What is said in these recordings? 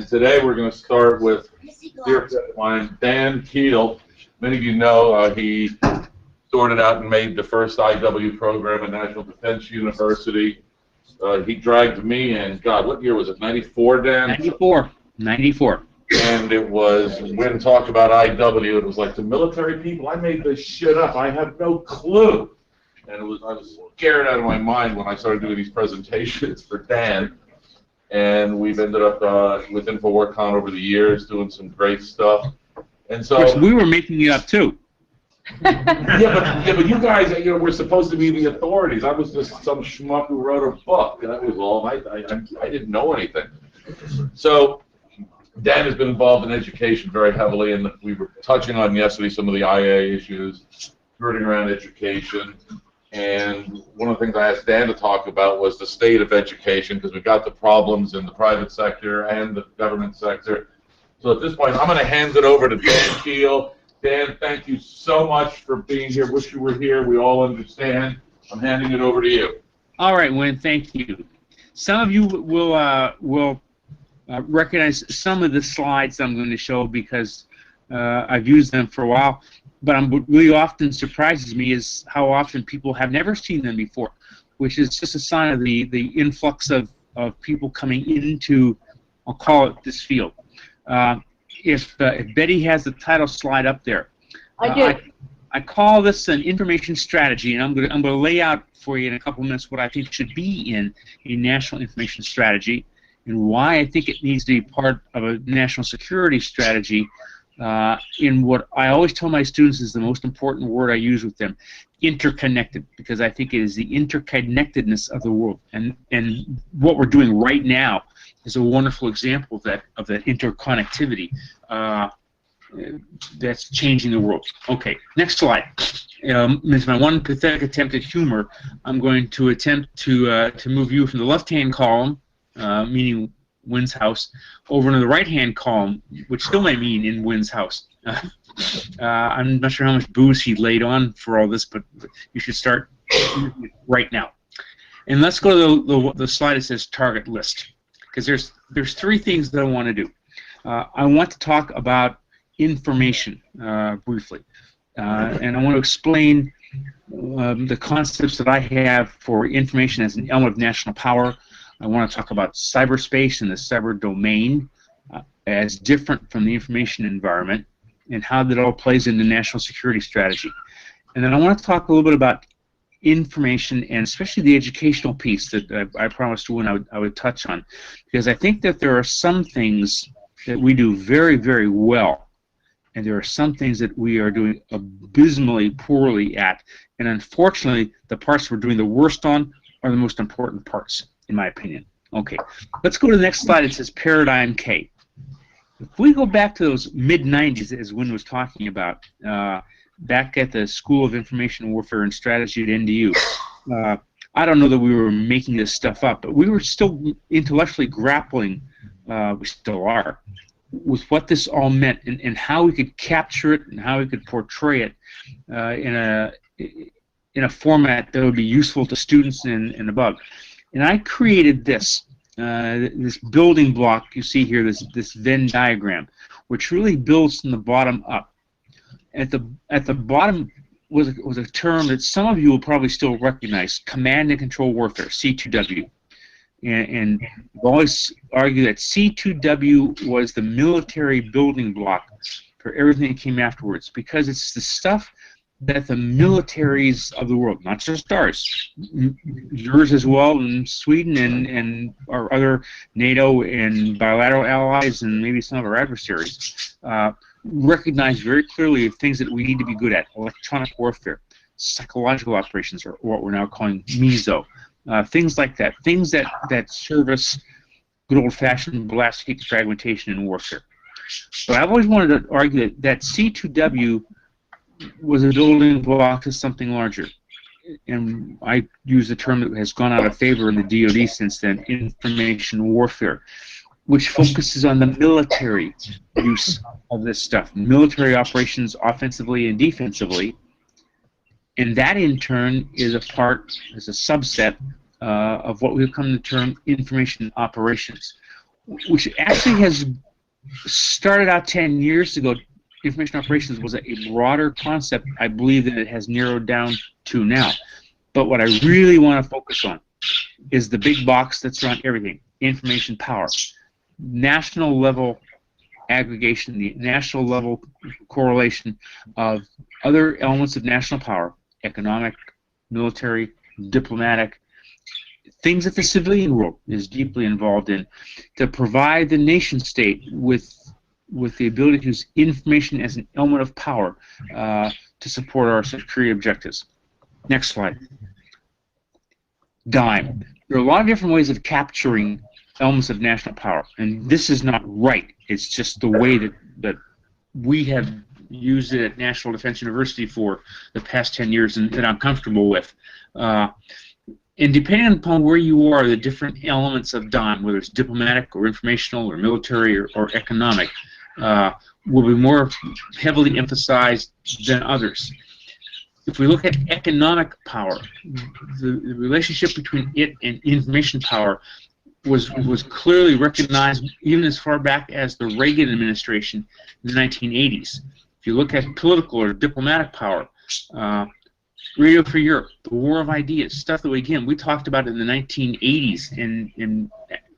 And today we're going to start with dear friend of mine, Dan Kuehl. Many of you know he sorted out and made the first IW program at National Defense University. He dragged me in, God, what year was it, 94, Dan? 94. 94. And it was, when talk about IW, it was like, the military people, I made this shit up, I have no clue. And I was scared out of my mind when I started doing these presentations for Dan. And we've ended up with InfoWarCon over the years doing some great stuff. And so, of course, we were making it up too. yeah, but you guys, were supposed to be the authorities. I was just some schmuck who wrote a book. That was all. I didn't know anything. So Dan has been involved in education very heavily, and we were touching on yesterday some of the IA issues, skirting around education. And one of the things I asked Dan to talk about was the state of education, because we've got the problems in the private sector and the government sector. So at this point, I'm going to hand it over to Dan Kuehl. Dan, thank you so much for being here. Wish you were here. We all understand. I'm handing it over to you. All right, Wynn, thank you. Some of you will recognize some of the slides I'm going to show because I've used them for a while. But what really often surprises me is how often people have never seen them before, which is just a sign of the influx of people coming into, I'll call it, this field. If Betty has the title slide up there, I do. I call this an information strategy, and I'm going to lay out for you in a couple of minutes what I think should be in a national information strategy and why I think it needs to be part of a national security strategy. In what I always tell my students is the most important word I use with them, interconnected, because I think it is the interconnectedness of the world, and what we're doing right now is a wonderful example of that interconnectivity that's changing the world. Okay, next slide. As my one pathetic attempt at humor, I'm going to attempt to move you from the left-hand column, meaning Wynn's house, over to the right-hand column, which still may mean in Wynn's house. I'm not sure how much booze he laid on for all this, but you should start right now. And let's go to the slide that says target list, because there's three things that I want to do. I want to talk about information briefly, and I want to explain the concepts that I have for information as an element of national power. I want to talk about cyberspace and the cyber domain as different from the information environment and how that all plays into national security strategy. And then I want to talk a little bit about information and especially the educational piece that I promised Wynn I would touch on, because I think that there are some things that we do very, very well, and there are some things that we are doing abysmally poorly at, and unfortunately the parts we're doing the worst on are the most important parts, in my opinion. Okay, let's go to the next slide. It says Paradigm K. If we go back to those mid-90s, as Wynn was talking about, back at the School of Information Warfare and Strategy at NDU, I don't know that we were making this stuff up, but we were still intellectually grappling, we still are, with what this all meant and how we could capture it and how we could portray it in a format that would be useful to students and above. And I created this building block you see here, this Venn diagram, which really builds from the bottom up. At the bottom was a term that some of you will probably still recognize: command and control warfare, C2W. And I've always argued that C2W was the military building block for everything that came afterwards, because it's the stuff that the militaries of the world, not just ours, yours as well, and Sweden and our other NATO and bilateral allies and maybe some of our adversaries, recognize very clearly things that we need to be good at: electronic warfare, psychological operations, or what we're now calling MESO, things like that, things that service good old-fashioned blast, heat, fragmentation, and warfare. But I've always wanted to argue that C2W was a building block to something larger, and I use the term that has gone out of favor in the DoD since then: information warfare, which focuses on the military use of this stuff, military operations offensively and defensively, and that in turn is a subset of what we've come to term information operations, which actually has started out 10 years ago. Information operations was a broader concept, I believe, that it has narrowed down to now. But what I really want to focus on is the big box that's around everything: information power, national level aggregation, the national level correlation of other elements of national power, economic, military, diplomatic, things that the civilian world is deeply involved in, to provide the nation state with the ability to use information as an element of power to support our security objectives. Next slide. DIME. There are a lot of different ways of capturing elements of national power, and this is not right. It's just the way that we have used it at National Defense University for the past 10 years, and that I'm comfortable with. And depending upon where you are, the different elements of DIME, whether it's diplomatic or informational or military or economic, will be more heavily emphasized than others. If we look at economic power, the relationship between it and information power was clearly recognized even as far back as the Reagan administration in the 1980s. If you look at political or diplomatic power, Radio Free Europe, the War of Ideas, stuff that we talked about in the 1980s and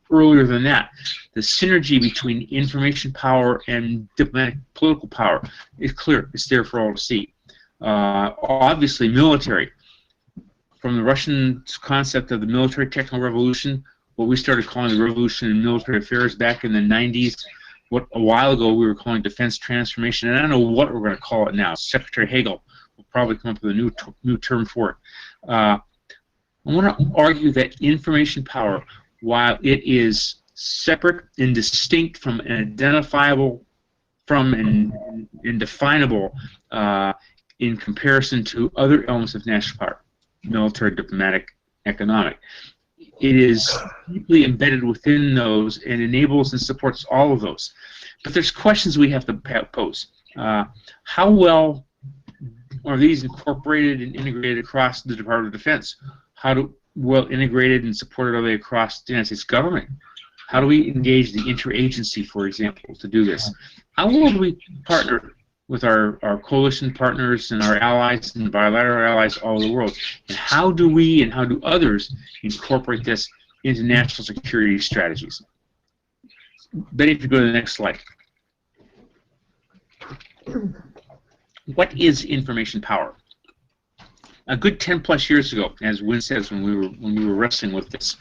earlier than that. The synergy between information power and diplomatic political power is clear. It's there for all to see. Obviously, military. From the Russian concept of the military technical revolution, what we started calling the revolution in military affairs back in the 90s, what a while ago we were calling defense transformation, and I don't know what we're going to call it now. Secretary Hagel will probably come up with a new term for it. I want to argue that information power, while it is separate and distinct from and identifiable from and definable in comparison to other elements of national power, military, diplomatic, economic, it is deeply embedded within those and enables and supports all of those. But there's questions we have to pose. How well are these incorporated and integrated across the Department of Defense? How well integrated and supported are they across the United States government? How do we engage the interagency, for example, to do this? How well do we partner with our coalition partners and our allies and bilateral allies all over the world? And how do we and how do others incorporate this into national security strategies? Betty, if you go to the next slide. What is information power? A good 10+ years ago, as Wynn says, when we were wrestling with this,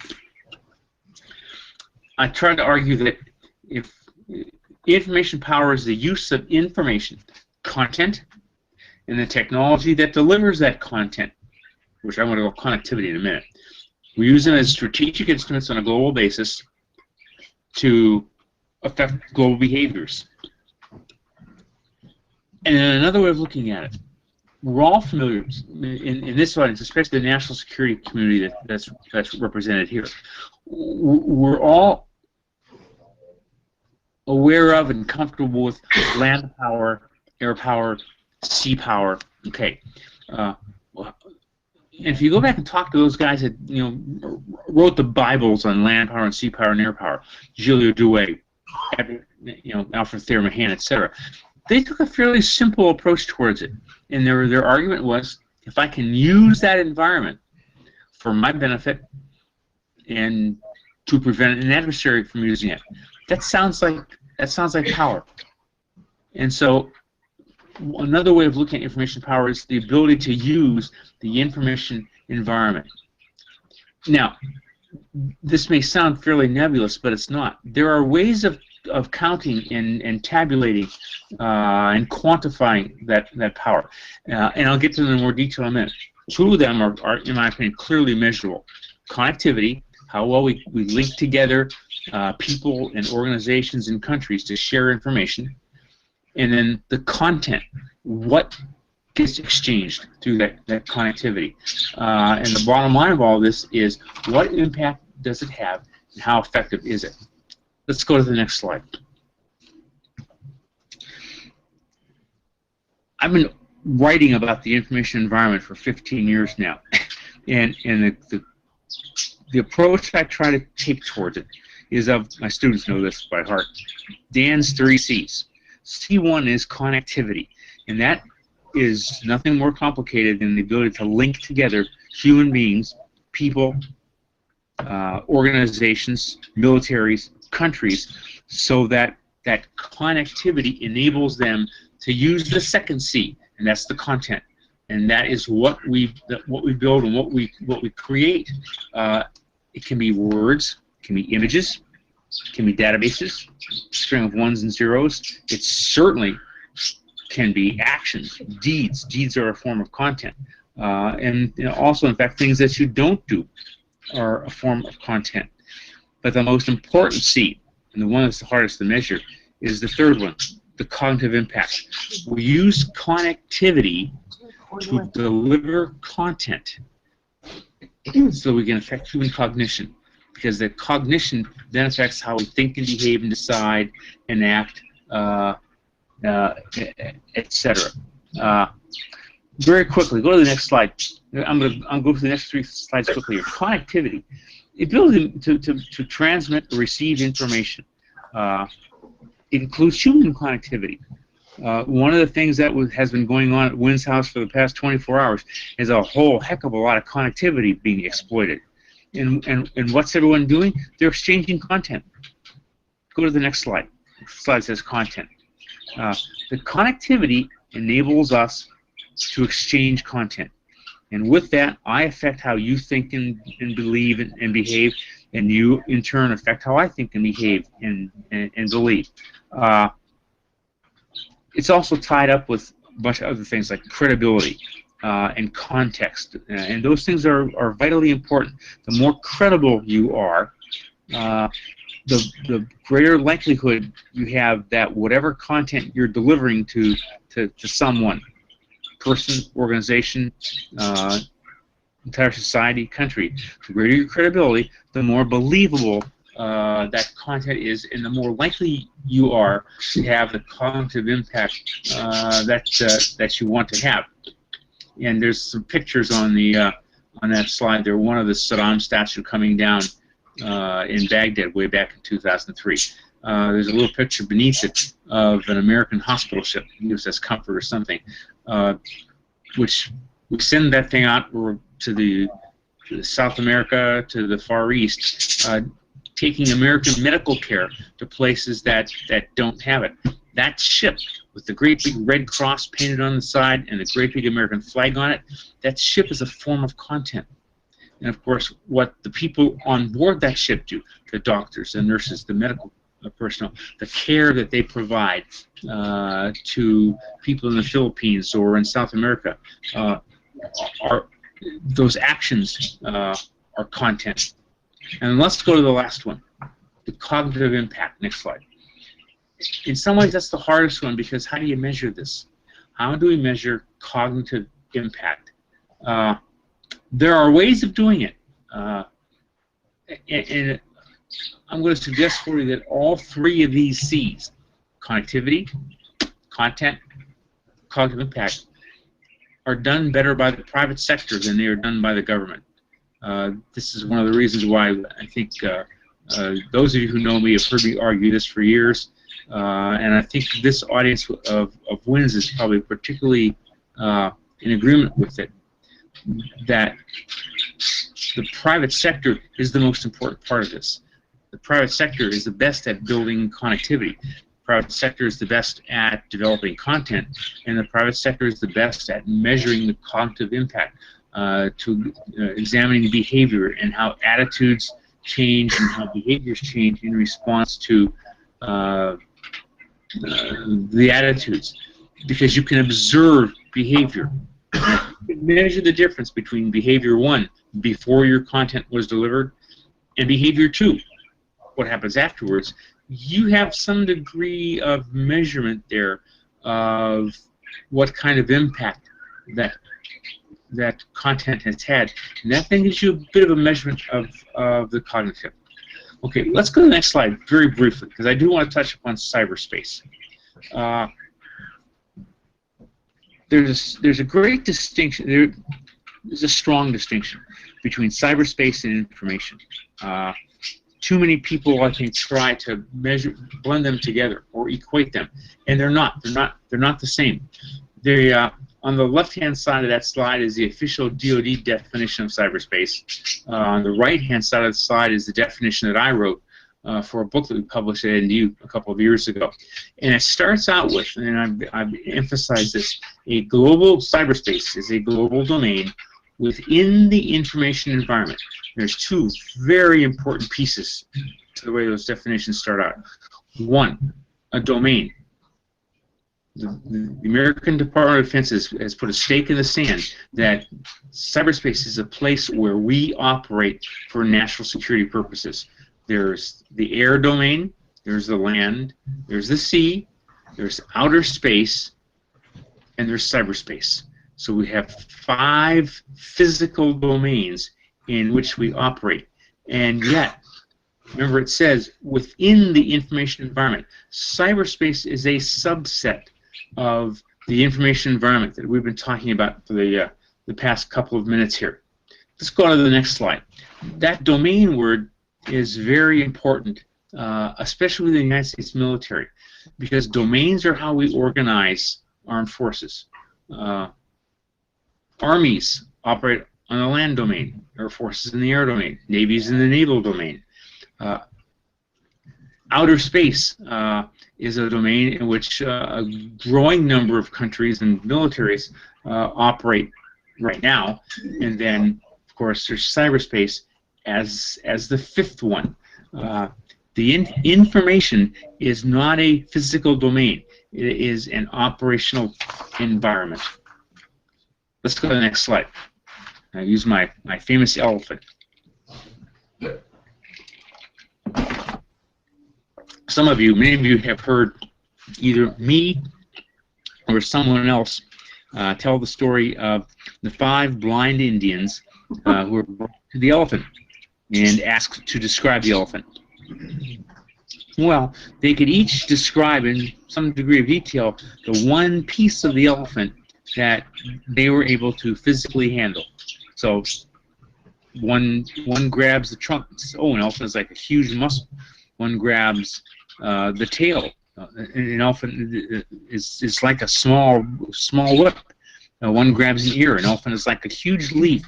I tried to argue that if information power is the use of information, content, and the technology that delivers that content, which I'm going to go connectivity in a minute. We use them as strategic instruments on a global basis to affect global behaviors. And then another way of looking at it, we're all familiar in this audience, especially the national security community that's represented here. We're all aware of and comfortable with land power, air power, sea power. Okay, and if you go back and talk to those guys that wrote the Bibles on land power and sea power and air power, Giulio Douay, Alfred Thayer Mahan, etc., they took a fairly simple approach towards it, and their argument was, if I can use that environment for my benefit and to prevent an adversary from using it, that sounds like power. And so another way of looking at information power is the ability to use the information environment. Now, this may sound fairly nebulous, but it's not. There are ways of counting and tabulating and quantifying that power. And I'll get to them in more detail in a minute. Two of them are, in my opinion, clearly measurable. Connectivity, how well we link together people and organizations and countries to share information. And then the content, what gets exchanged through that connectivity. And the bottom line of all this is, what impact does it have and how effective is it? Let's go to the next slide. I've been writing about the information environment for 15 years now, and the approach I try to take towards it is of, my students know this by heart, Dan's 3 C's. C1 is connectivity, and that is nothing more complicated than the ability to link together human beings, people, organizations, militaries, countries, so that that connectivity enables them to use the second C, and that's the content. And that is what we build and what we create. It can be words, it can be images, it can be databases, string of ones and zeros. It certainly can be actions, deeds. Deeds are a form of content, and also, in fact, things that you don't do are a form of content. But the most important C, and the one that's the hardest to measure, is the third one, the cognitive impact. We use connectivity to deliver content so we can affect human cognition, because the cognition then affects how we think and behave and decide and act, etc. Very quickly, go to the next slide. I'll go through the next 3 slides quickly. Connectivity, the ability to transmit or receive information. It includes human connectivity. One of the things that has been going on at Wynn's house for the past 24 hours is a whole heck of a lot of connectivity being exploited. And what's everyone doing? They're exchanging content. Go to the next slide. The slide says content. The connectivity enables us to exchange content. And with that, I affect how you think and believe and behave, and you, in turn, affect how I think and behave and believe. It's also tied up with a bunch of other things like credibility and context, and those things are vitally important. The more credible you are, the greater likelihood you have that whatever content you're delivering to someone, person, organization, entire society, country, the greater your credibility, the more believable that content is, and the more likely you are to have the cognitive impact that you want to have. And there's some pictures on that slide there. One of the Saddam statue coming down in Baghdad way back in 2003. There's a little picture beneath it of an American hospital ship. It gives us comfort or something. Which we send that thing out to South America, to the Far East, taking American medical care to places that don't have it. That ship, with the great big red cross painted on the side and the great big American flag on it, that ship is a form of content. And of course, what the people on board that ship do, the doctors, the nurses, the medical personnel, the care that they provide to people in the Philippines or in South America, those actions are content. And let's go to the last one, the cognitive impact. Next slide. In some ways, that's the hardest one, because how do you measure this? How do we measure cognitive impact? There are ways of doing it, and I'm going to suggest for you that all 3 of these C's, connectivity, content, cognitive impact, are done better by the private sector than they are done by the government. This is one of the reasons why I think those of you who know me have heard me argue this for years, and I think this audience of Wynn's is probably particularly in agreement with it, that the private sector is the most important part of this. The private sector is the best at building connectivity. The private sector is the best at developing content, and the private sector is the best at measuring the cognitive impact, examining behavior and how attitudes change and how behaviors change in response to the attitudes, because you can observe behavior. You can measure the difference between behavior 1, before your content was delivered, and behavior 2, what happens afterwards. You have some degree of measurement there of what kind of impact that content has had, and that thing gives you a bit of a measurement of the cognitive. Okay, let's go to the next slide very briefly, because I do want to touch upon cyberspace. There's a great distinction. There's a strong distinction between cyberspace and information. too many people, I think, try to blend them together or equate them, and they're not. They're not the same. They on the left-hand side of that slide is the official DoD definition of cyberspace. On the right-hand side of the slide is the definition that I wrote for a book that we published at NDU a couple of years ago. And it starts out with, and I've emphasized this, a global cyberspace is a global domain within the information environment. There's two very important pieces to the way those definitions start out. One, a domain. The American Department of Defense has put a stake in the sand that cyberspace is a place where we operate for national security purposes. There's the air domain, there's the land, there's the sea, there's outer space, and there's cyberspace. So we have 5 physical domains in which we operate. And yet, remember it says within the information environment, cyberspace is a subset of the information environment that we've been talking about for the past couple of minutes here. Let's go to the next slide. That domain word is very important, especially in the United States military, because domains are how we organize armed forces. Armies operate on the land domain, Air Forces in the air domain, navies in the naval domain. Outer space is a domain in which a growing number of countries and militaries operate right now, and then, of course, there's cyberspace as the 5th one. The information is not a physical domain. It is an operational environment. Let's go to the next slide. I use my famous elephant. Many of you have heard either me or someone else tell the story of the 5 blind Indians who were brought to the elephant and asked to describe the elephant. Well, they could each describe in some degree of detail the one piece of the elephant that they were able to physically handle. So one grabs the trunk and says, oh, an elephant is like a huge muscle. One grabs the tail. An elephant is like a small whip. One grabs an ear. An elephant is like a huge leaf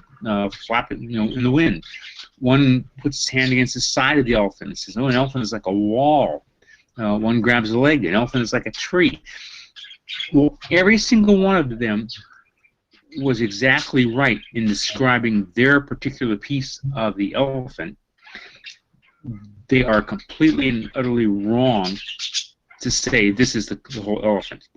flapping, in the wind. One puts his hand against the side of the elephant and says, "Oh, an elephant is like a wall." One grabs a leg. An elephant is like a tree. Well, every single one of them was exactly right in describing their particular piece of the elephant. They are completely and utterly wrong to say this is the whole elephant.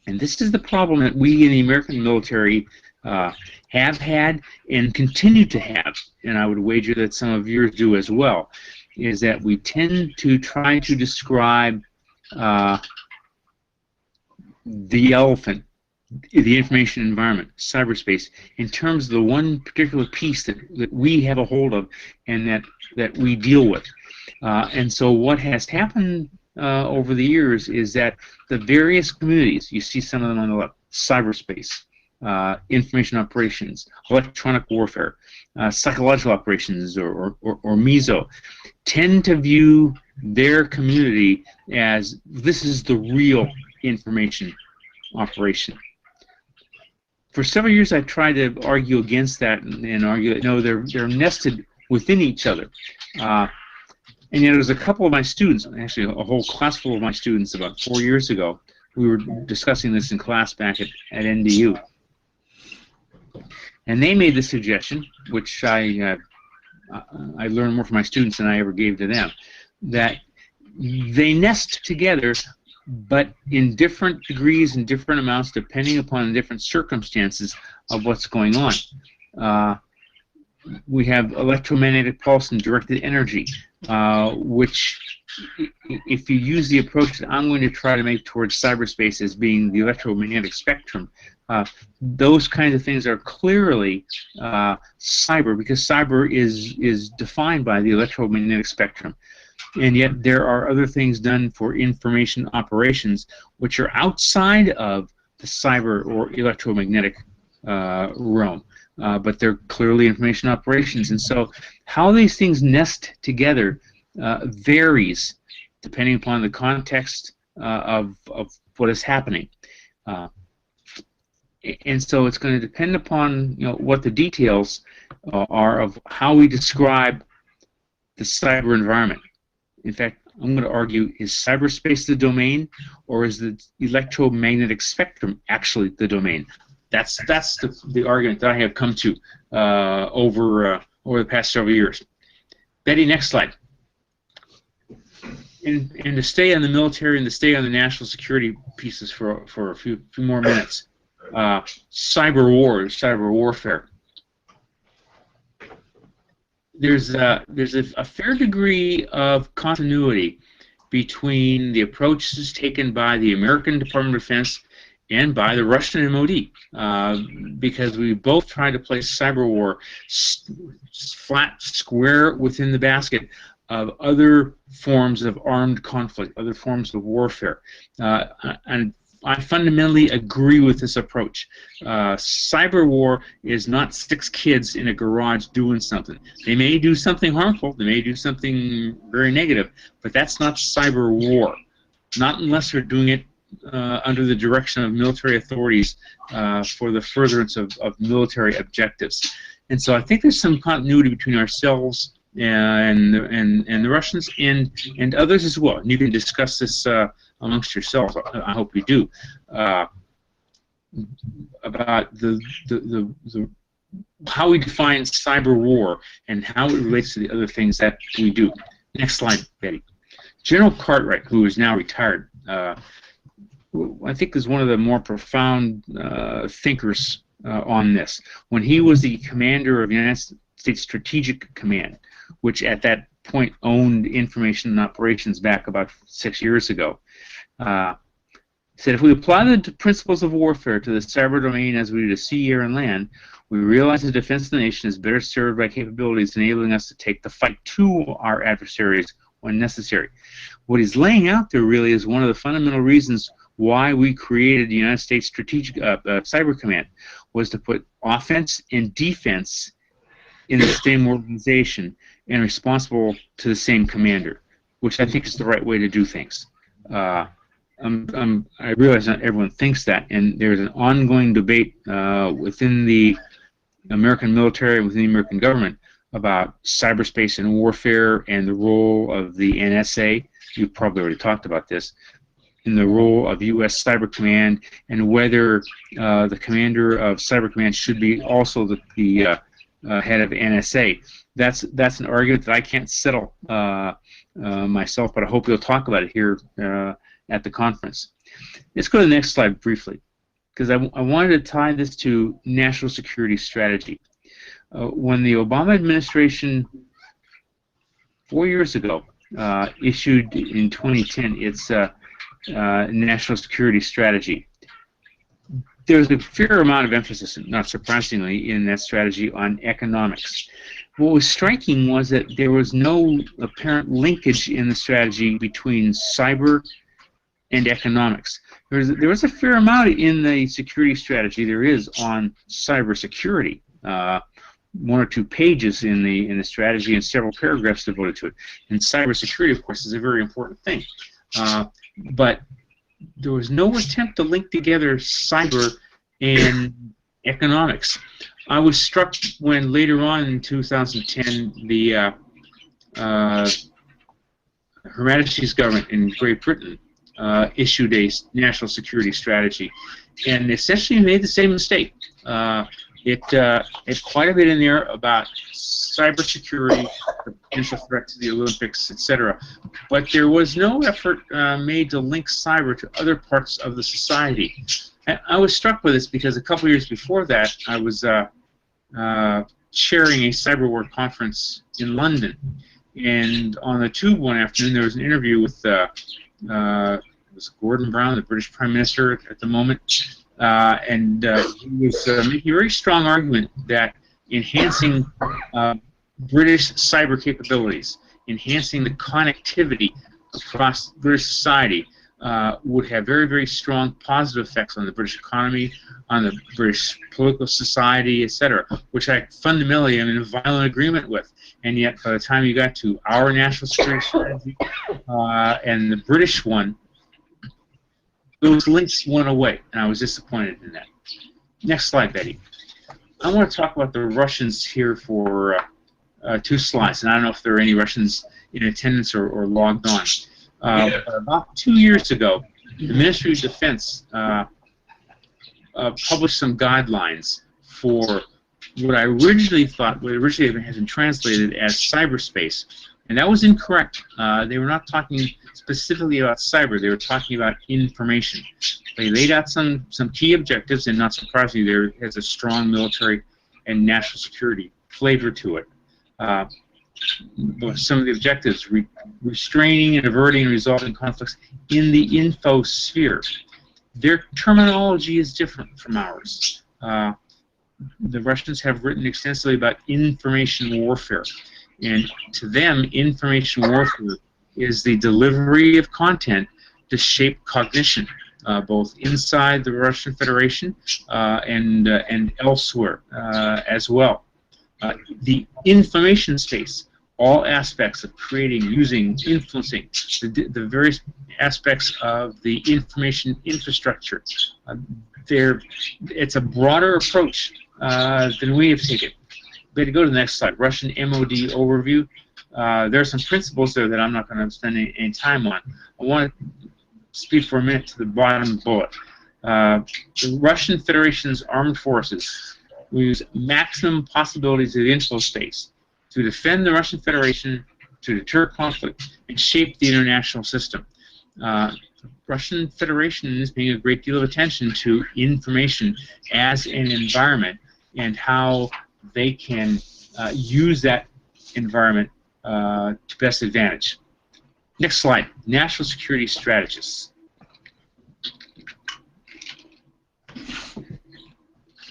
And this is the problem that we in the American military have had and continue to have, and I would wager that some of yours do as well, is that we tend to try to describe the elephant, the information environment, cyberspace, in terms of the one particular piece that we have a hold of and that we deal with. And so what has happened over the years is that the various communities, you see some of them on the left, cyberspace, information operations, electronic warfare, psychological operations, or MISO, tend to view their community as this is the real information operation. For several years I've tried to argue against that and argue that no, they're nested within each other. And yet, it was a couple of my students, actually a whole class full of my students about 4 years ago, we were discussing this in class back at NDU. And they made the suggestion, which I learned more from my students than I ever gave to them, that they nest together, but in different degrees and different amounts depending upon the different circumstances of what's going on. We have electromagnetic pulse and directed energy, which, if you use the approach that I'm going to try to make towards cyberspace as being the electromagnetic spectrum, those kinds of things are clearly cyber, because cyber is defined by the electromagnetic spectrum. And yet there are other things done for information operations which are outside of the cyber or electromagnetic realm. but they're clearly information operations. And so how these things nest together varies depending upon the context of what is happening. And so it's going to depend upon what the details are of how we describe the cyber environment. In fact, I'm going to argue, is cyberspace the domain, or is the electromagnetic spectrum actually the domain? That's the argument that I have come to over the past several years. Betty, next slide. And to stay on the military and to stay on the national security pieces for a few more minutes. Cyber warfare. There's a fair degree of continuity between the approaches taken by the American Department of Defense and by the Russian MOD, because we both try to place cyber war flat, square within the basket of other forms of armed conflict, other forms of warfare. And I fundamentally agree with this approach. Cyber war is not 6 kids in a garage doing something. They may do something harmful, they may do something very negative, but that's not cyber war. Not unless they're doing it under the direction of military authorities for the furtherance of military objectives. And so I think there's some continuity between ourselves and the Russians and others as well. And you can discuss this amongst yourselves. I hope you do, about the how we define cyber war and how it relates to the other things that we do. Next slide, Betty. General Cartwright, who is now retired, I think is one of the more profound thinkers on this. When he was the commander of the United States Strategic Command, which at that point owned information and operations back about 6 years ago, said, if we apply the principles of warfare to the cyber domain as we do to sea, air, and land, we realize the defense of the nation is better served by capabilities enabling us to take the fight to our adversaries when necessary. What he's laying out there really is one of the fundamental reasons why we created the United States Strategic Cyber Command, was to put offense and defense in the same organization and responsible to the same commander, which I think is the right way to do things. I realize not everyone thinks that, and there's an ongoing debate within the American military, within the American government, about cyberspace and warfare and the role of the NSA. You've probably already talked about this, in the role of U.S. Cyber Command, and whether the commander of Cyber Command should be also the head of NSA. That's an argument that I can't settle myself, but I hope you'll talk about it here at the conference. Let's go to the next slide briefly, because I wanted to tie this to national security strategy. When the Obama administration 4 years ago issued in 2010 its national security strategy, there was a fair amount of emphasis, not surprisingly, in that strategy on economics. What was striking was that there was no apparent linkage in the strategy between cyber and economics. There was a fair amount in the security strategy there is on cybersecurity. 1 or 2 pages in the strategy and several paragraphs devoted to it. And cybersecurity, of course, is a very important thing. But there was no attempt to link together cyber and economics. I was struck when later on in 2010 the Her Majesty's government in Great Britain issued a national security strategy, and essentially made the same mistake. It's quite a bit in there about cybersecurity, the potential threat to the Olympics, etc. But there was no effort made to link cyber to other parts of the society. And I was struck with this because a couple years before that, I was chairing a cyber war conference in London, and on the tube one afternoon there was an interview with it was Gordon Brown, the British Prime Minister at the moment. And he was making a very strong argument that enhancing British cyber capabilities, enhancing the connectivity across British society, would have very, very strong positive effects on the British economy, on the British political society, etc., which I fundamentally am in violent agreement with. And yet, by the time you got to our national security strategy and the British one, those links went away, and I was disappointed in that. Next slide, Betty. I want to talk about the Russians here for 2 slides, and I don't know if there are any Russians in attendance or logged on. About 2 years ago, the Ministry of Defense published some guidelines for what I originally thought, what originally has been translated as cyberspace, and that was incorrect. They were not talking specifically about cyber, they were talking about information. They laid out some key objectives, and not surprisingly, there has a strong military and national security flavor to it. Some of the objectives: restraining and averting and resolving conflicts in the infosphere. Their terminology is different from ours. The Russians have written extensively about information warfare, and to them, information warfare is the delivery of content to shape cognition, both inside the Russian Federation and elsewhere as well. The information space, all aspects of creating, using, influencing, the various aspects of the information infrastructure. It's a broader approach than we have taken. Better go to the next slide. Russian MOD overview. There are some principles there that I'm not going to spend any time on. I want to speak for a minute to the bottom bullet. The Russian Federation's armed forces will use maximum possibilities of the info space to defend the Russian Federation, to deter conflict, and shape the international system. Russian Federation is paying a great deal of attention to information as an environment and how they can use that environment to best advantage. Next slide. National security strategists.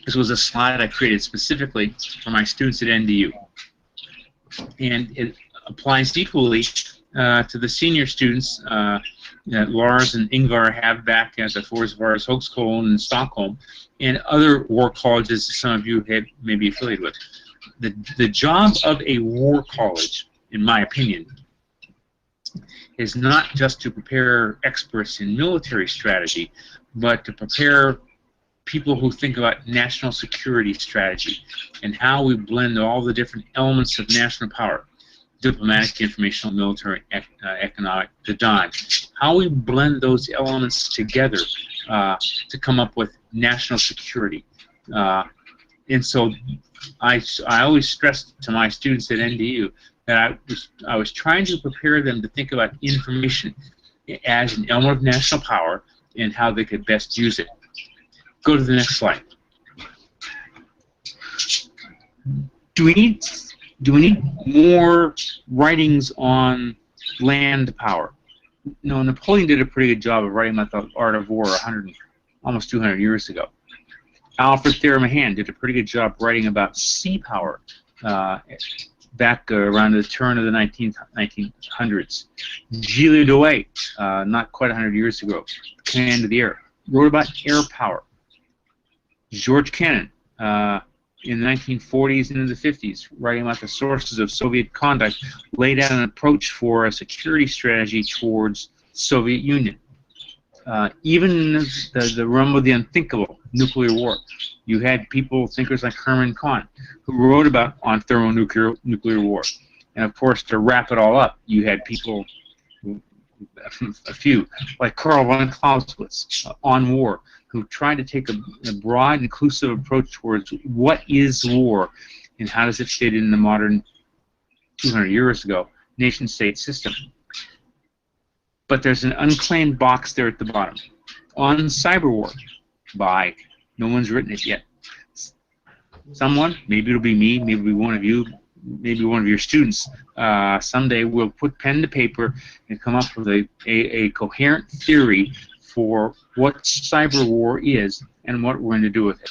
This was a slide I created specifically for my students at NDU. And it applies equally to the senior students that Lars and Ingvar have back at the Forsvarets Högskolan in Stockholm, and other war colleges some of you may be affiliated with. The job of a war college, in my opinion, is not just to prepare experts in military strategy, but to prepare people who think about national security strategy and how we blend all the different elements of national power: diplomatic, informational, military, economic, the DOD. How we blend those elements together to come up with national security. And so I always stress to my students at NDU that I was trying to prepare them to think about information as an element of national power and how they could best use it. Go to the next slide. Do we need more writings on land power? No, Napoleon did a pretty good job of writing about the art of war almost 200 years ago. Alfred Thayer Mahan did a pretty good job writing about sea power back around the turn of the 1900s. Gilles Douai, not quite 100 years ago, Command of the Air, wrote about air power. George Kennan, in the 1940s and in the 50s, writing about the sources of Soviet conduct, laid out an approach for a security strategy towards Soviet Union. Even in the realm of the unthinkable, nuclear war, you had thinkers like Herman Kahn, who wrote on thermonuclear war. And of course, to wrap it all up, you had people, a few, like Karl von Clausewitz on war, who tried to take a broad, inclusive approach towards what is war and how does it fit in the modern, 200 years ago, nation-state system. But there's an unclaimed box there at the bottom. On cyber war, no one's written it yet. Someone, maybe it'll be me, maybe it'll be one of you, maybe one of your students, someday will put pen to paper and come up with a coherent theory for what cyber war is and what we're going to do with it.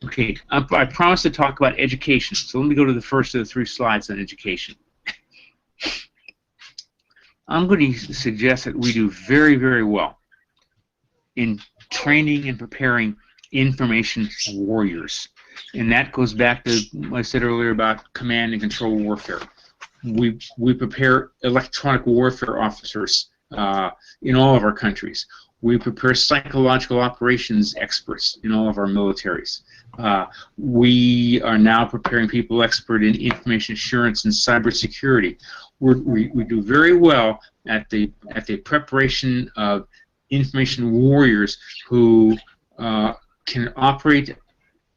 Okay, I promised to talk about education, so let me go to the first of the 3 slides on education. I'm going to suggest that we do very, very well in training and preparing information warriors. And that goes back to what I said earlier about command and control warfare. We prepare electronic warfare officers in all of our countries. We prepare psychological operations experts in all of our militaries. We are now preparing people expert in information assurance and cybersecurity. We do very well at the preparation of information warriors who can operate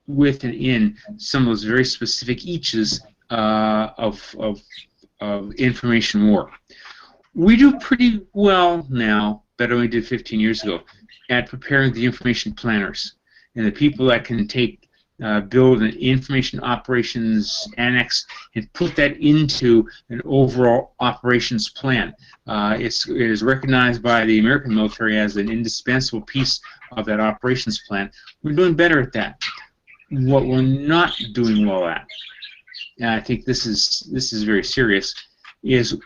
with and in some of those very specific niches of information war. We do pretty well now, better than we did 15 years ago, at preparing the information planners and the people that can take build an information operations annex and put that into an overall operations plan. It is recognized by the American military as an indispensable piece of that operations plan. We're doing better at that. What we're not doing well at, and I think this is very serious, is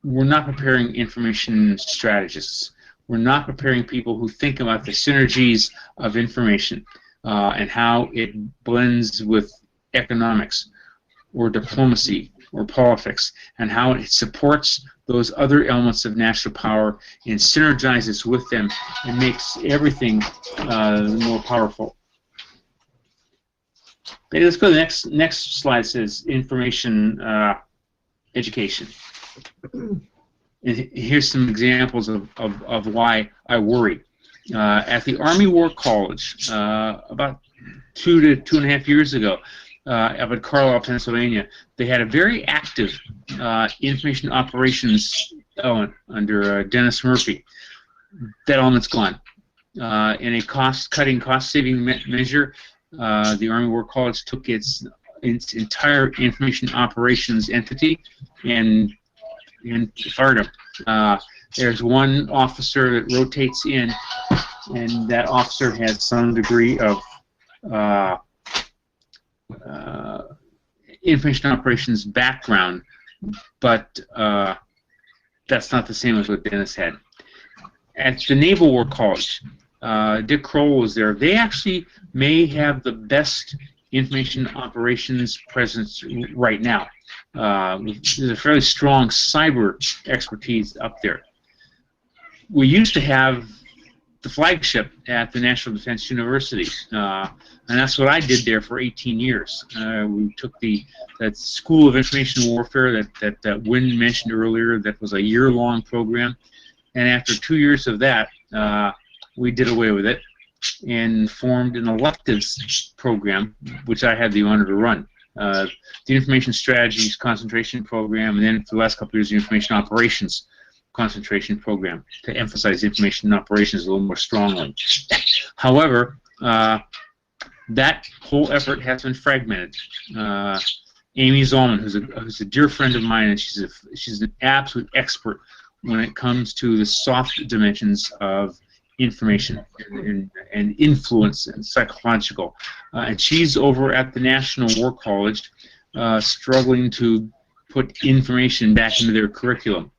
we're not preparing information strategists. We're not preparing people who think about the synergies of information and how it blends with economics or diplomacy or politics, and how it supports those other elements of national power and synergizes with them and makes everything more powerful. Okay, let's go to the next slide. Says information education. And here's some examples of why I worry. At the Army War College, about 2 to 2.5 years ago, up at Carlisle, Pennsylvania, they had a very active information operations element under Dennis Murphy. That element's gone. In a cost-cutting, cost-saving measure, the Army War College took its entire information operations entity and fired them. There's one officer that rotates in, and that officer has some degree of information operations background, but that's not the same as what Dennis had. At the Naval War College, Dick Kroll was there. They actually may have the best information operations presence right now. There's a fairly strong cyber expertise up there. We used to have the flagship at the National Defense University, and that's what I did there for 18 years. We took that School of Information Warfare that Wynn mentioned earlier. That was a year-long program, and after 2 years of that, we did away with it and formed an electives program, which I had the honor to run. The Information Strategies Concentration Program, and then for the last couple of years, the Information Operations Concentration Program, to emphasize information operations a little more strongly. However, that whole effort has been fragmented. Amy Zollman, who's a dear friend of mine, and she's an absolute expert when it comes to the soft dimensions of information and influence and psychological. And she's over at the National War College struggling to put information back into their curriculum.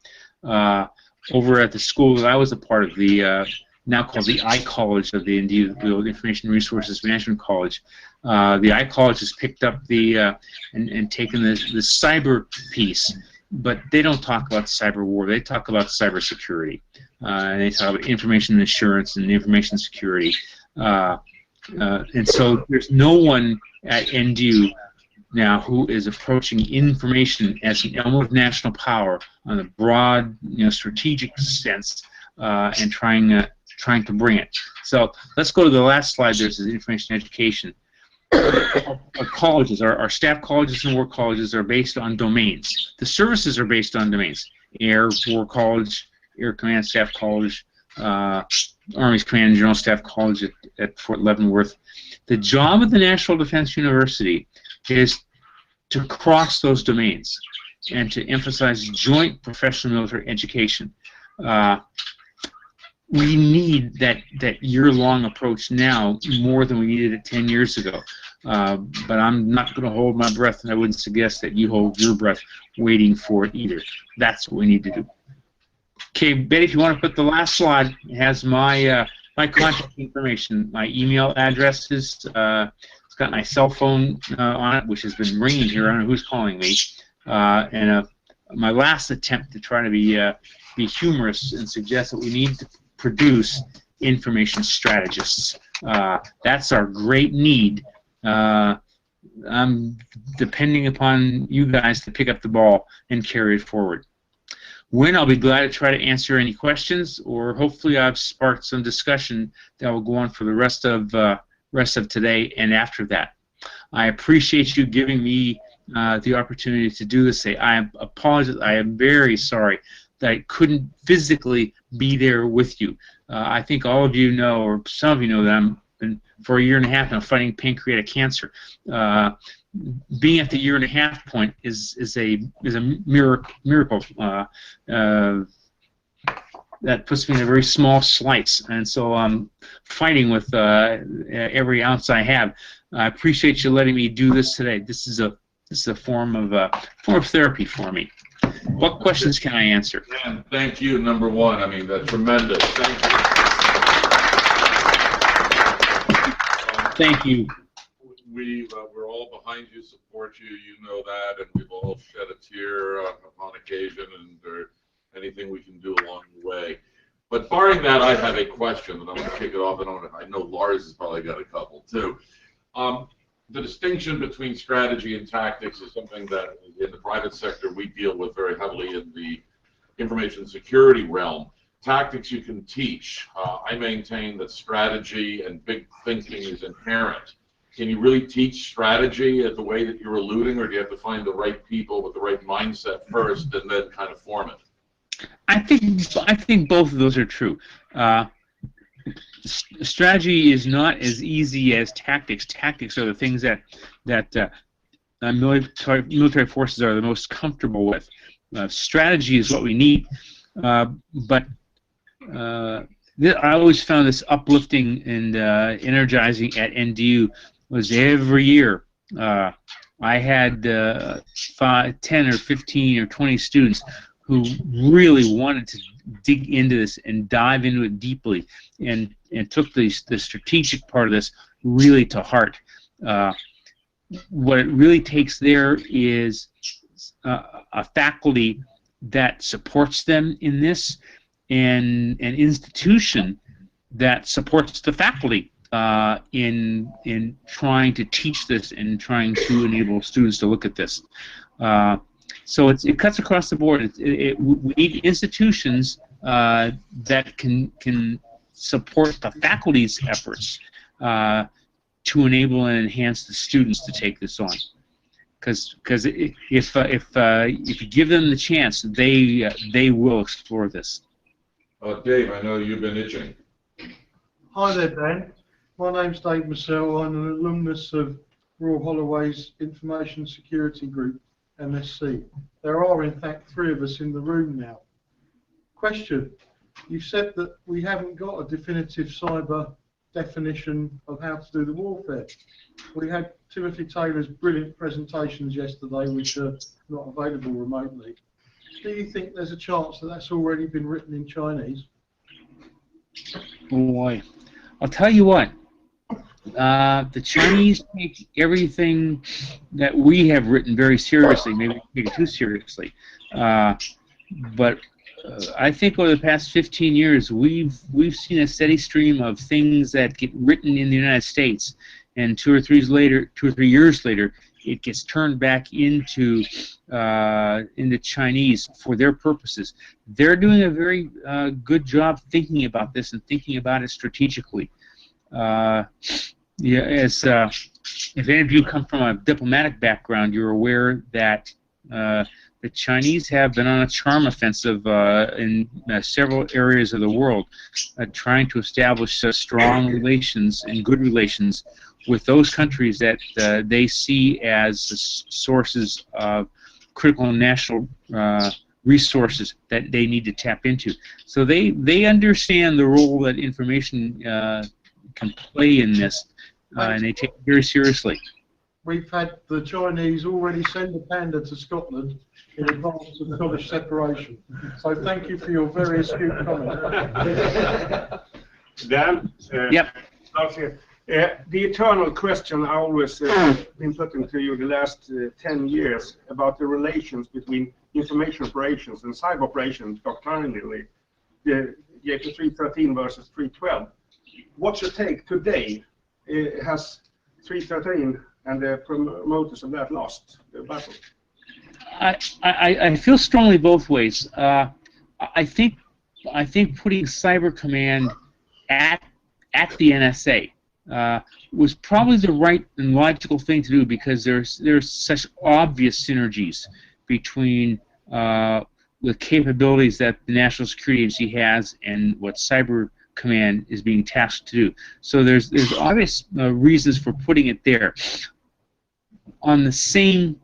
Over at the school that I was a part of, the now called the I College of the Information Resources Management College, the I College has picked up and taken the cyber piece, but they don't talk about cyber war. They talk about cybersecurity. And they talk about information assurance and information security. And so there's no one at NDU now who is approaching information as an element of national power on a broad, strategic sense, and trying to bring it. So let's go to the last slide. There's information education. Our colleges, our staff colleges and war colleges are based on domains. The services are based on domains. Air War College, Air Command Staff College, Army's Command and General Staff College at Fort Leavenworth. The job of the National Defense University is to cross those domains and to emphasize joint professional military education. We need that year-long approach now more than we needed it 10 years ago. But I'm not going to hold my breath, and I wouldn't suggest that you hold your breath waiting for it either. That's what we need to do. Okay, Betty, if you want to put the last slide, it has my my contact information. My email address is it's got my cell phone on it, which has been ringing here. I don't know who's calling me. And my last attempt to try to be humorous and suggest that we need to produce information strategists. That's our great need. I'm depending upon you guys to pick up the ball and carry it forward. When I'll be glad to try to answer any questions, or hopefully I've sparked some discussion that will go on for the rest of today and after that. I appreciate you giving me the opportunity to do this. I apologize. I am very sorry that I couldn't physically be there with you. I think all of you know, or some of you know, that I'm for a year and a half now fighting pancreatic cancer. Being at the year and a half point is a miracle. That puts me in a very small slice, and so I'm fighting with every ounce I have. I appreciate you letting me do this today. This is a form of therapy for me. What questions can I answer? And thank you, number one. I mean, that's tremendous. Thank you. Thank you. We're all behind you, support you. You know that, and we've all shed a tear upon occasion, and anything we can do along the way. But barring that, I have a question that I'm going to kick it off, and I know Lars has probably got a couple too. The distinction between strategy and tactics is something that in the private sector we deal with very heavily in the information security realm. Tactics you can teach. I maintain that strategy and big thinking is inherent. Can you really teach strategy the way that you're alluding, or do you have to find the right people with the right mindset first and then kind of form it? I think both of those are true. Strategy is not as easy as tactics. Tactics are the things that military forces are the most comfortable with. Strategy is what we need, but I always found this uplifting and energizing at NDU was every year I had 5, 10 or 15 or 20 students who really wanted to dig into this and dive into it deeply and took the strategic part of this really to heart. What it really takes there is a faculty that supports them in this, and an institution that supports the faculty in trying to teach this and trying to enable students to look at this. So it cuts across the board. We need institutions that can support the faculty's efforts to enable and enhance the students to take this on. Because if you give them the chance, they will explore this. Dave, I know you've been itching. Hi there, Dan. My name's Dave Massell. I'm an alumnus of Royal Holloway's Information Security Group, MSc. There are, in fact, 3 of us in the room now. Question. You said that we haven't got a definitive cyber definition of how to do the warfare. We had Timothy Taylor's brilliant presentations yesterday, which are not available remotely. Do you think there's a chance that that's already been written in Chinese? Boy, I'll tell you what. The Chinese take everything that we have written very seriously, maybe take it too seriously. But I think over the past 15 years, we've seen a steady stream of things that get written in the United States, and 2 or 3 years later, it gets turned back into Chinese for their purposes. They're doing a very good job thinking about this and thinking about it strategically. If any of you come from a diplomatic background, you're aware that the Chinese have been on a charm offensive in several areas of the world, trying to establish strong relations and good relations with those countries that they see as sources of critical national resources that they need to tap into. So they understand the role that information can play in this, and they take it very seriously. we've had the Chinese already send a panda to Scotland in advance of college separation. So thank you for your very astute comment. Dan? Yep. Lars here. The eternal question I always been putting to you the last 10 years about the relations between information operations and cyber operations doctrinally, the JP 313 versus 312. What's your take today? Has 313 and the promoters of that lost the battle? I feel strongly both ways. I think putting Cyber Command at the NSA was probably the right and logical thing to do, because there's such obvious synergies between the capabilities that the National Security Agency has and what Cyber Command is being tasked to do. So there's obvious reasons for putting it there. On the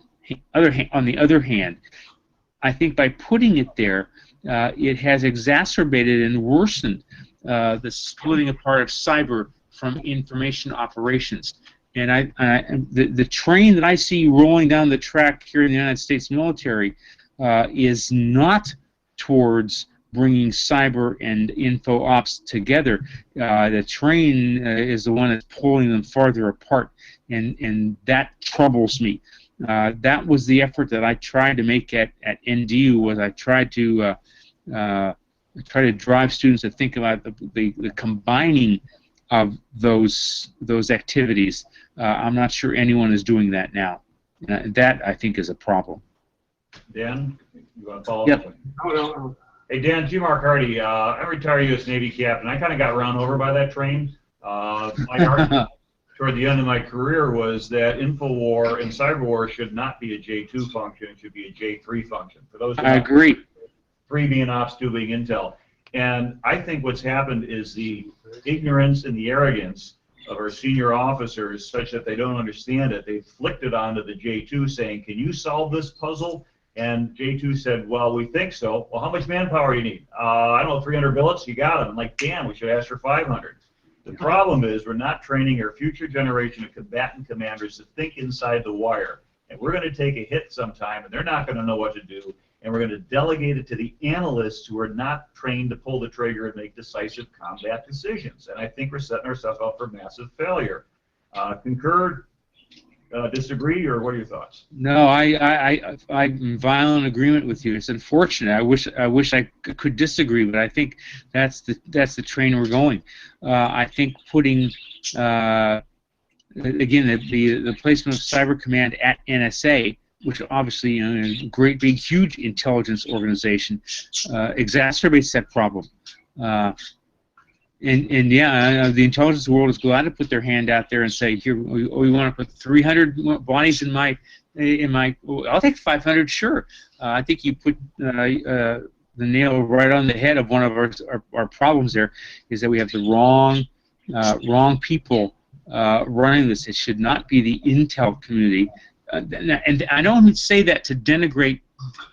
other hand, I think by putting it there, it has exacerbated and worsened the splitting apart of cyber from information operations. And the train that I see rolling down the track here in the United States military is not towards bringing cyber and info ops together. The train is the one that's pulling them farther apart, and that troubles me. That was the effort that I tried to make at NDU. Was I tried to drive students to think about the combining of those activities. I'm not sure anyone is doing that now. That, I think, is a problem. Dan, you want to follow up? Yep. No. Hey, Dan, G. Mark Hardy. I'm a retired U.S. Navy captain. I kind of got run over by that train. My argument toward the end of my career was that InfoWar and CyberWar should not be a J2 function. It should be a J3 function. For those who I agree. 3 being ops, 2 being intel. And I think what's happened is the ignorance and the arrogance of our senior officers, such that they don't understand it. They've flicked it onto the J2 saying, can you solve this puzzle? And J2 said, well, we think so. Well, how much manpower do you need? I don't know, 300 billets? You got them. I'm like, damn, we should ask for 500. The problem is we're not training our future generation of combatant commanders to think inside the wire. And we're going to take a hit sometime, and they're not going to know what to do. And we're going to delegate it to the analysts who are not trained to pull the trigger and make decisive combat decisions. And I think we're setting ourselves up for massive failure. Concur? Disagree, or what are your thoughts? No, I'm in violent agreement with you. It's unfortunate. I wish I could disagree, but I think that's the train we're going. I think putting again the placement of Cyber Command at NSA, which obviously a great big huge intelligence organization, exacerbates that problem. And yeah, the intelligence world is glad to put their hand out there and say, here, we want to put 300 bodies in my. I'll take 500, sure. I think you put the nail right on the head of one of our problems. There is that we have the wrong people running this. It should not be the intel community. And I don't say that to denigrate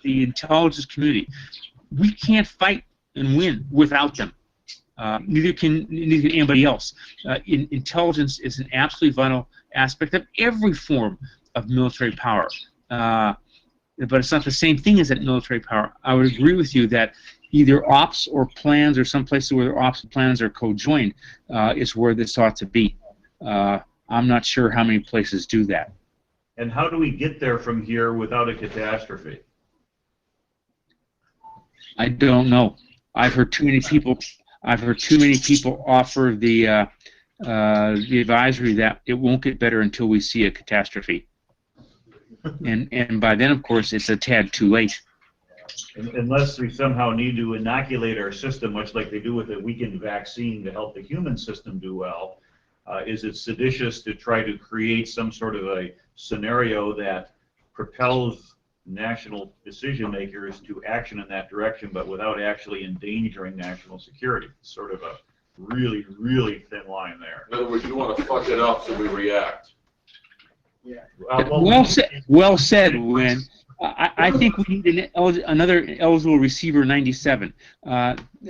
the intelligence community. We can't fight and win without them. Neither can anybody else. Intelligence is an absolutely vital aspect of every form of military power. But it's not the same thing as that military power. I would agree with you that either ops or plans, or some places where ops and plans are co-joined, is where this ought to be. I'm not sure how many places do that. And how do we get there from here without a catastrophe? I don't know. I've heard too many people offer the advisory that it won't get better until we see a catastrophe, and by then, of course, it's a tad too late. Unless we somehow need to inoculate our system, much like they do with a weakened vaccine, to help the human system do well, is it seditious to try to create some sort of a scenario that propels national decision makers to action in that direction, but without actually endangering national security? It's sort of a really, really thin line there. In other words, you want to fuck it up so we react. Yeah. Well said, Wynn. I think we need another eligible receiver 97.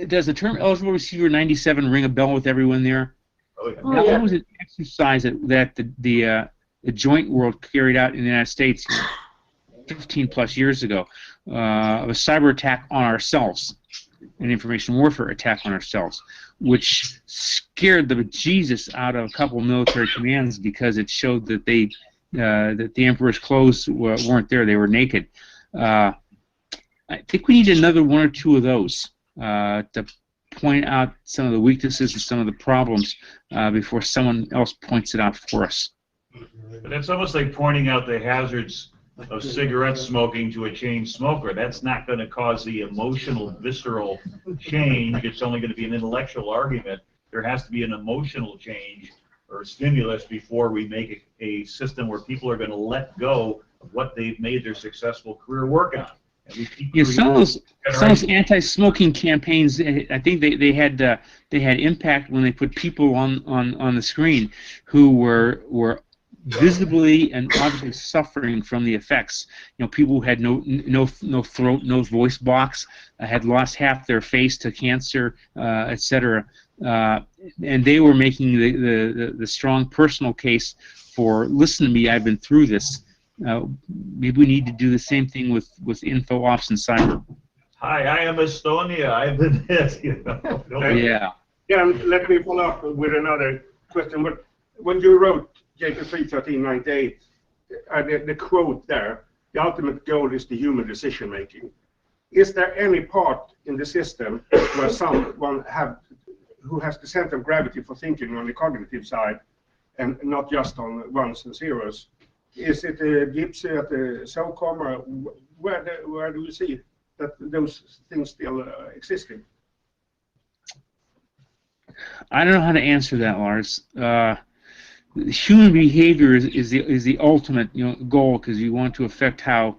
Does the term eligible receiver 97 ring a bell with everyone there? Oh, yeah. That was an exercise that the joint world carried out in the United States 15 plus years ago of a cyber attack on ourselves, an information warfare attack on ourselves, which scared the bejesus out of a couple of military commands because it showed that that the emperor's clothes weren't there; they were naked. I think we need another one or two of those to point out some of the weaknesses and some of the problems before someone else points it out for us. But that's almost like pointing out the hazards of cigarette smoking to a chain smoker. That's not going to cause the emotional, visceral change. It's only going to be an intellectual argument. There has to be an emotional change or stimulus before we make a system where people are going to let go of what they've made their successful career work on. And we keep some of those anti-smoking campaigns, I think they had impact when they put people on the screen who were visibly and obviously suffering from the effects. You know, people who had no throat, no voice box, had lost half their face to cancer, etc. And they were making the strong personal case for, listen to me, I've been through this. Maybe we need to do the same thing with info ops and cyber. Hi, I am Estonia. I've been this. You know. Yeah. Yeah, and let me follow up with another question. But when you wrote JP3 1398, the quote there, the ultimate goal is the human decision making. Is there any part in the system where someone who has the center of gravity for thinking on the cognitive side and not just on ones and zeros? Is it a Gypsy at the SOCOM, or where do we see that those things still existing? I don't know how to answer that, Lars. Human behavior is the ultimate goal, because you want to affect how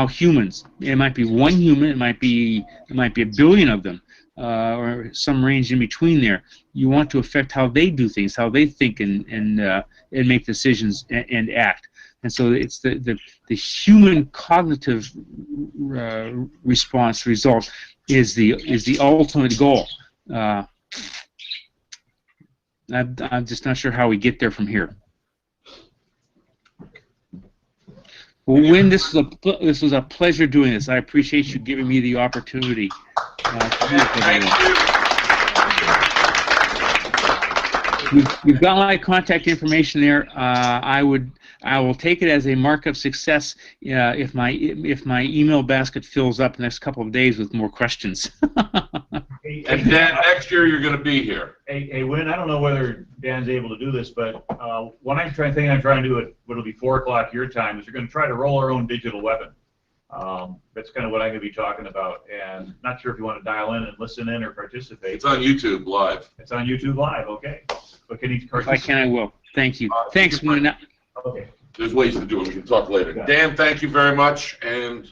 humans. It might be one human, it might be a billion of them, or some range in between there. You want to affect how they do things, how they think and make decisions and act. And so it's the human cognitive response result is the ultimate goal. I'm just not sure how we get there from here. Well, Wynn, this was a pleasure doing this. I appreciate you giving me the opportunity. You've got my contact information there. I will take it as a mark of success if my email basket fills up the next couple of days with more questions. And Dan, next year you're going to be here. Hey, Wynn, I don't know whether Dan's able to do this, but one I'm trying to do at what'll be 4 o'clock your time is we're going to try to roll our own digital weapon. That's kind of what I'm going to be talking about, and not sure if you want to dial in and listen in or participate. It's on YouTube Live. It's on YouTube Live, okay. But can you If I can, I will. Thank you. Thanks, Wynn. Okay. There's ways to do it. We can talk later. Dan, thank you very much, and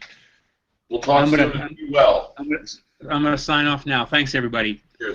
we'll talk soon. Be well. I'm going to sign off now. Thanks, everybody.